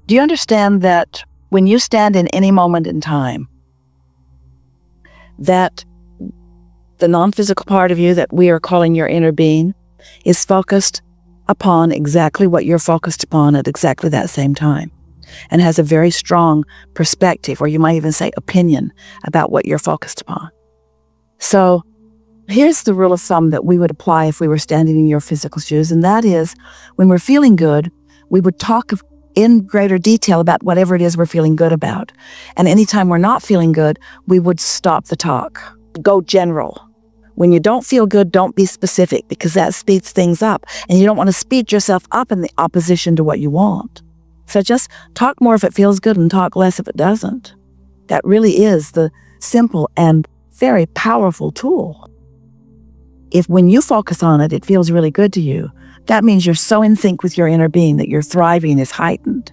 Do you understand that when you stand in any moment in time, that the non-physical part of you that we are calling your inner being is focused upon exactly what you're focused upon at exactly that same time, and has a very strong perspective, or you might even say opinion, about what you're focused upon. So here's the rule of thumb that we would apply if we were standing in your physical shoes, and that is, when we're feeling good, we would talk in greater detail about whatever it is we're feeling good about. And anytime we're not feeling good, we would stop the talk, go general. When you don't feel good, don't be specific, because that speeds things up, and you don't want to speed yourself up in the opposition to what you want. So just talk more if it feels good and talk less if it doesn't. That really is the simple and very powerful tool. If when you focus on it, it feels really good to you, that means you're so in sync with your inner being that your thriving is heightened.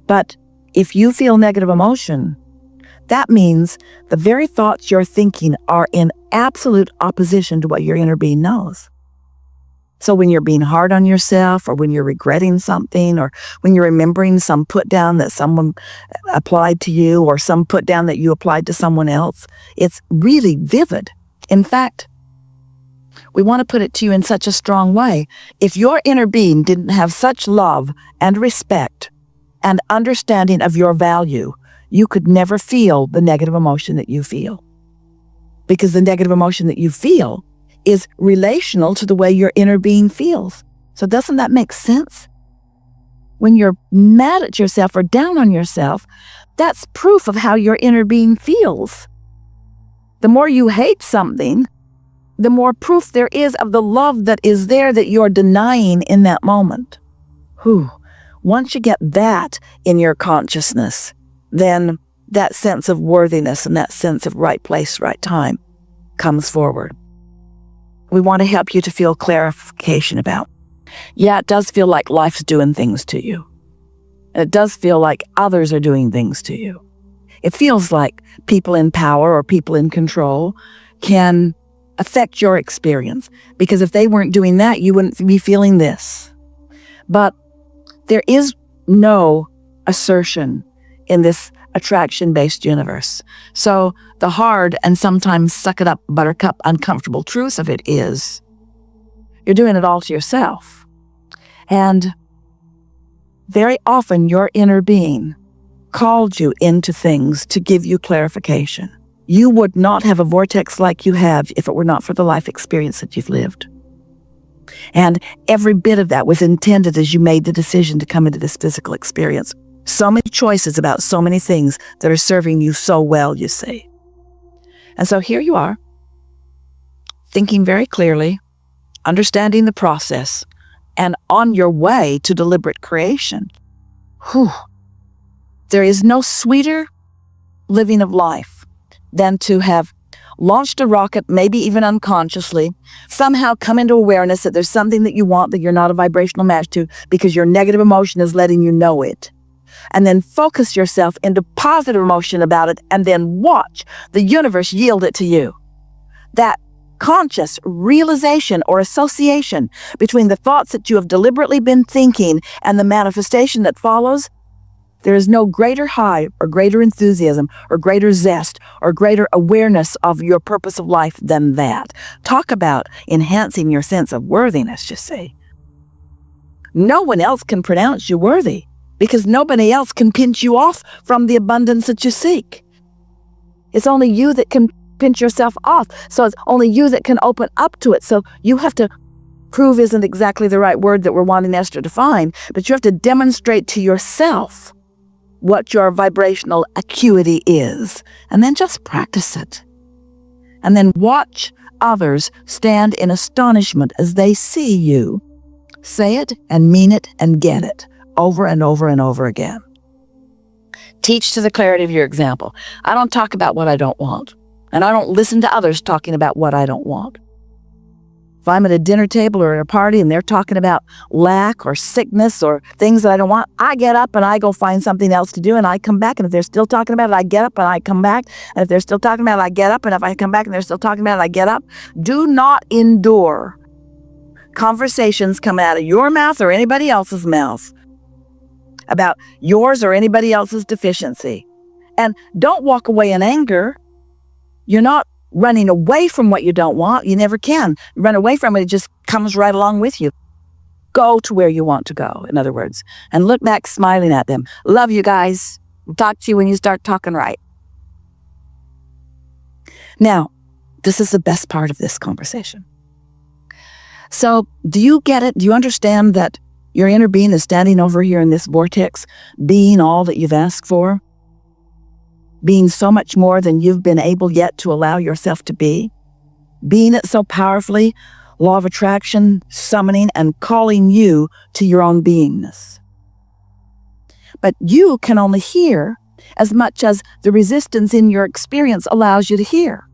But if you feel negative emotion, that means the very thoughts you're thinking are in absolute opposition to what your inner being knows. So when you're being hard on yourself, or when you're regretting something, or when you're remembering some put down that someone applied to you, or some put down that you applied to someone else, it's really vivid. In fact, we want to put it to you in such a strong way. If your inner being didn't have such love and respect and understanding of your value, you could never feel the negative emotion that you feel. Because the negative emotion that you feel is relational to the way your inner being feels. So doesn't that make sense? When you're mad at yourself or down on yourself, that's proof of how your inner being feels. The more you hate something, the more proof there is of the love that is there that you're denying in that moment. Once you get that in your consciousness, then that sense of worthiness and that sense of right place, right time comes forward. We want to help you to feel clarification about. Yeah, it does feel like life's doing things to you. And it does feel like others are doing things to you. It feels like people in power or people in control can affect your experience, because if they weren't doing that, you wouldn't be feeling this. But there is no assertion in this attraction-based universe. So the hard and sometimes suck-it-up, buttercup, uncomfortable truth of it is you're doing it all to yourself. And very often your inner being called you into things to give you clarification. You would not have a vortex like you have if it were not for the life experience that you've lived. And every bit of that was intended as you made the decision to come into this physical experience. So many choices about so many things that are serving you so well, you see. And so here you are, thinking very clearly, understanding the process, and on your way to deliberate creation. There is no sweeter living of life than to have launched a rocket, maybe even unconsciously, somehow come into awareness that there's something that you want that you're not a vibrational match to, because your negative emotion is letting you know it. And then focus yourself into positive emotion about it, and then watch the universe yield it to you. That conscious realization or association between the thoughts that you have deliberately been thinking and the manifestation that follows, there is no greater high or greater enthusiasm or greater zest or greater awareness of your purpose of life than that. Talk about enhancing your sense of worthiness, you see. No one else can pronounce you worthy, because nobody else can pinch you off from the abundance that you seek. It's only you that can pinch yourself off. So it's only you that can open up to it. So you have to prove isn't exactly the right word that we're wanting Esther to find, but you have to demonstrate to yourself what your vibrational acuity is, and then just practice it. And then watch others stand in astonishment as they see you say it and mean it and get it over and over and over again. Teach to the clarity of your example. I don't talk about what I don't want, and I don't listen to others talking about what I don't want. If I'm at a dinner table or at a party and they're talking about lack or sickness or things that I don't want, I get up and I go find something else to do, and I come back, and if they're still talking about it, I get up and I come back, and if they're still talking about it, I get up, and if I come back and they're still talking about it, I get up. Do not endure conversations coming out of your mouth or anybody else's mouth about yours or anybody else's deficiency. And don't walk away in anger. You're not running away from what you don't want. You never can. Run away from it. It just comes right along with you. Go to where you want to go, in other words, and look back smiling at them. Love you guys. We'll talk to you when you start talking right. Now, this is the best part of this conversation. So, do you get it? Do you understand that your inner being is standing over here in this vortex, being all that you've asked for? Being so much more than you've been able yet to allow yourself to be? Being it so powerfully, law of attraction, summoning, and calling you to your own beingness. But you can only hear as much as the resistance in your experience allows you to hear.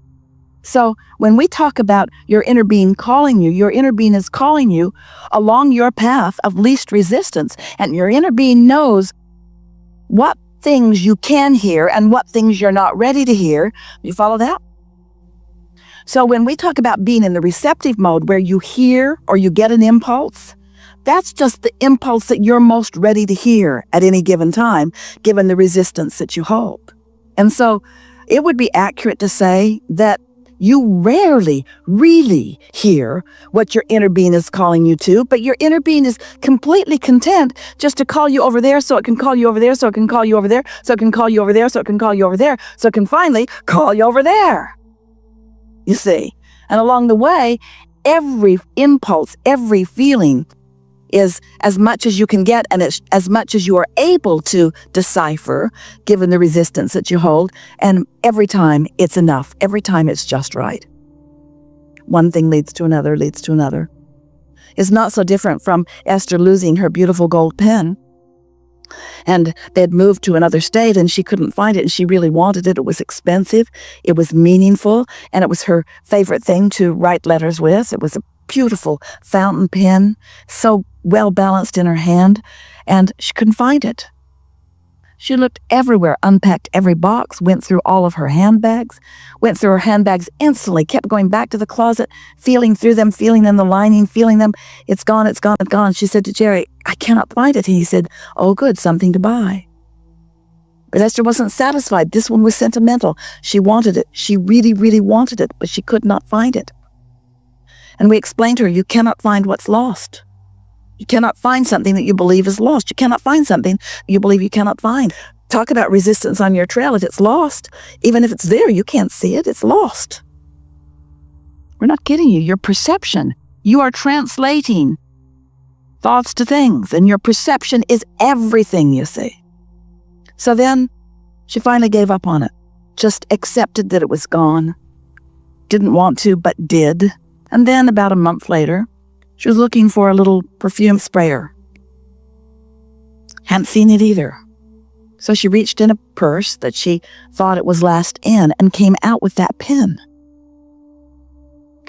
So when we talk about your inner being calling you, your inner being is calling you along your path of least resistance, and your inner being knows what things you can hear and what things you're not ready to hear. You follow that? So when we talk about being in the receptive mode where you hear or you get an impulse, that's just the impulse that you're most ready to hear at any given time, given the resistance that you hold. And so it would be accurate to say that you rarely really hear what your inner being is calling you to, but your inner being is completely content just to call you over there so it can call you over there, so it can call you over there, so it can call you over there, so it can call you over there, so it can finally call you over there. You see, and along the way, every impulse, every feeling is as much as you can get, and it's as much as you are able to decipher, given the resistance that you hold. And every time it's enough. Every time it's just right. One thing leads to another, leads to another. It's not so different from Esther losing her beautiful gold pen. And they'd moved to another state and she couldn't find it, and she really wanted it. It was expensive, it was meaningful, and it was her favorite thing to write letters with. It was a beautiful fountain pen, so well balanced in her hand, and she couldn't find it. She looked everywhere, unpacked every box, went through all of her handbags, instantly, kept going back to the closet, feeling through them, feeling in the lining, feeling them. It's gone, it's gone, it's gone. She said to Jerry, I cannot find it. And he said, oh, good, something to buy. But Esther wasn't satisfied. This one was sentimental. She wanted it. She really, really wanted it, but she could not find it. And we explained to her, you cannot find what's lost. You cannot find something that you believe is lost. You cannot find something you believe you cannot find. Talk about resistance on your trail. If it's lost, even if it's there, you can't see it. It's lost. We're not kidding you. Your perception, you are translating thoughts to things, and your perception is everything, you see. So then she finally gave up on it, just accepted that it was gone. Didn't want to, but did. And then about a month later, she was looking for a little perfume sprayer. Hadn't seen it either. So she reached in a purse that she thought it was last in and came out with that pen.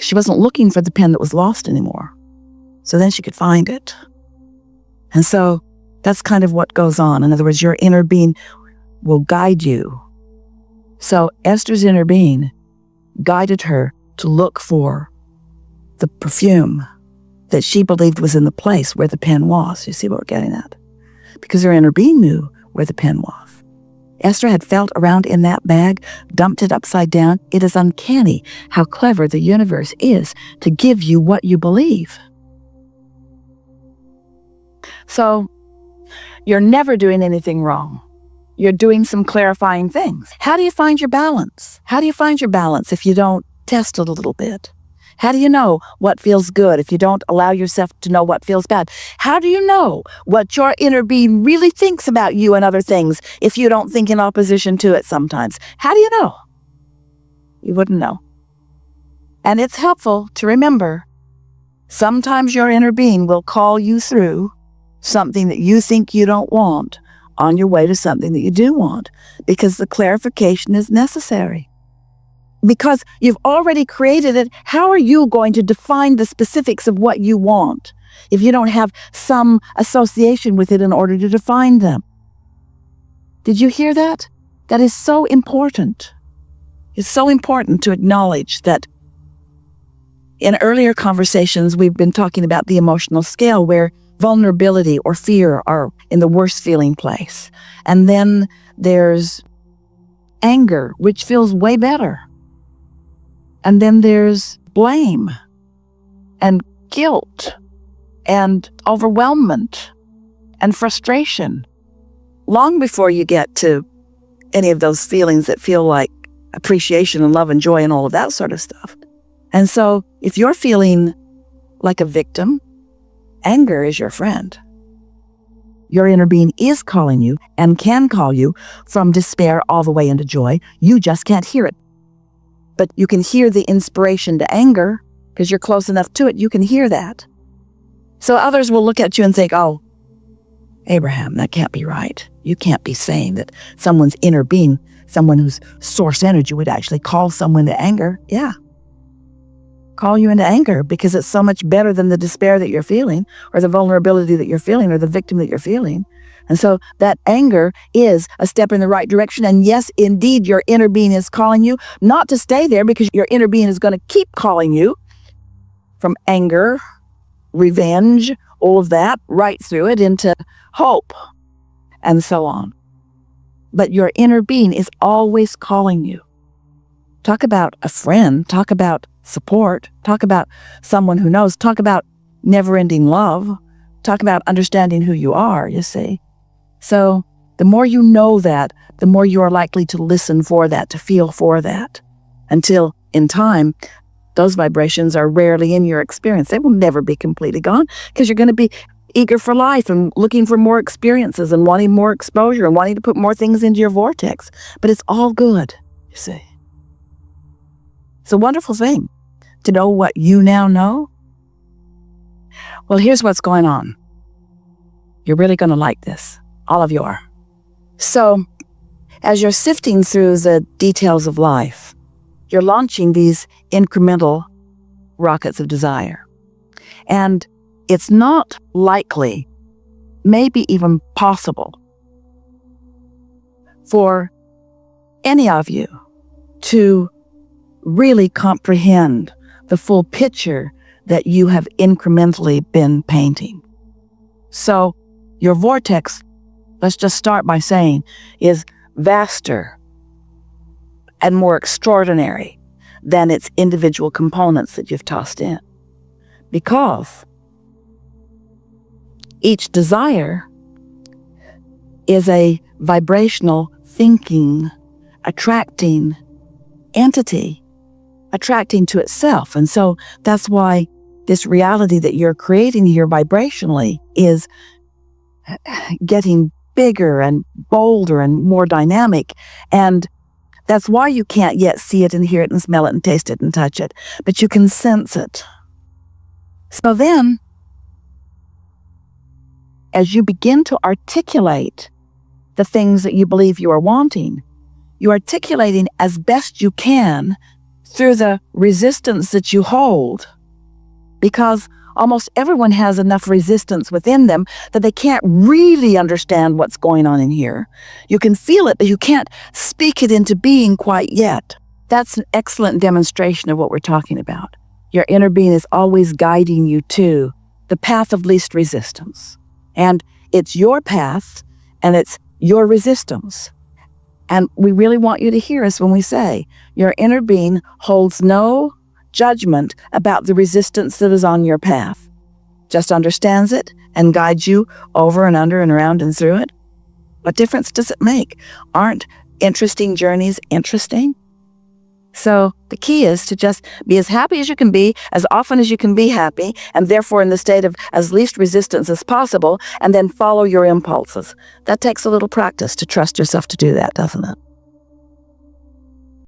She wasn't looking for the pen that was lost anymore. So then she could find it. And so that's kind of what goes on. In other words, your inner being will guide you. So Esther's inner being guided her to look for the perfume that she believed was in the place where the pen was. You see what we're getting at? Because her inner being knew where the pen was. Esther had felt around in that bag, dumped it upside down. It is uncanny how clever the universe is to give you what you believe. So, you're never doing anything wrong. You're doing some clarifying things. How do you find your balance? How do you find your balance if you don't test it a little bit? How do you know what feels good if you don't allow yourself to know what feels bad? How do you know what your inner being really thinks about you and other things if you don't think in opposition to it sometimes? How do you know? You wouldn't know. And it's helpful to remember, sometimes your inner being will call you through something that you think you don't want on your way to something that you do want, because the clarification is necessary. Because you've already created it, how are you going to define the specifics of what you want if you don't have some association with it in order to define them? Did you hear that? That is so important. It's so important to acknowledge that in earlier conversations, we've been talking about the emotional scale where vulnerability or fear are in the worst feeling place. And then there's anger, which feels way better. And then there's blame and guilt and overwhelmment and frustration, long before you get to any of those feelings that feel like appreciation and love and joy and all of that sort of stuff. And so if you're feeling like a victim, anger is your friend. Your inner being is calling you and can call you from despair all the way into joy. You just can't hear it. But you can hear the inspiration to anger because you're close enough to it. You can hear that. So others will look at you and think, oh, Abraham, that can't be right. You can't be saying that someone's inner being, someone whose source energy would actually call someone to anger. Yeah. Call you into anger because it's so much better than the despair that you're feeling or the vulnerability that you're feeling or the victim that you're feeling. And so that anger is a step in the right direction. And yes, indeed, your inner being is calling you not to stay there because your inner being is going to keep calling you from anger, revenge, all of that, right through it into hope and so on. But your inner being is always calling you. Talk about a friend, talk about support, talk about someone who knows, talk about never-ending love, talk about understanding who you are, you see. So the more you know that, the more you are likely to listen for that, to feel for that, until in time, those vibrations are rarely in your experience. They will never be completely gone because you're going to be eager for life and looking for more experiences and wanting more exposure and wanting to put more things into your vortex. But it's all good, you see. It's a wonderful thing to know what you now know. Well, here's what's going on. You're really going to like this. All of you are. So, as you're sifting through the details of life, you're launching these incremental rockets of desire. And it's not likely, maybe even possible, for any of you to really comprehend the full picture that you have incrementally been painting. So your vortex, let's just start by saying, is vaster and more extraordinary than its individual components that you've tossed in. Because each desire is a vibrational, thinking, attracting entity, attracting to itself. And so that's why this reality that you're creating here vibrationally is getting bigger and bolder and more dynamic. And that's why you can't yet see it and hear it and smell it and taste it and touch it, but you can sense it. So then, as you begin to articulate the things that you believe you are wanting, you're articulating as best you can through the resistance that you hold, because almost everyone has enough resistance within them that they can't really understand what's going on in here. You can feel it, but you can't speak it into being quite yet. That's an excellent demonstration of what we're talking about. Your inner being is always guiding you to the path of least resistance. And it's your path, and it's your resistance. And we really want you to hear us when we say, your inner being holds no judgment about the resistance that is on your path. Just understands it and guides you over and under and around and through it. What difference does it make? Aren't interesting journeys interesting? So the key is to just be as happy as you can be, as often as you can be happy, and therefore in the state of as least resistance as possible, and then follow your impulses. That takes a little practice to trust yourself to do that, doesn't it?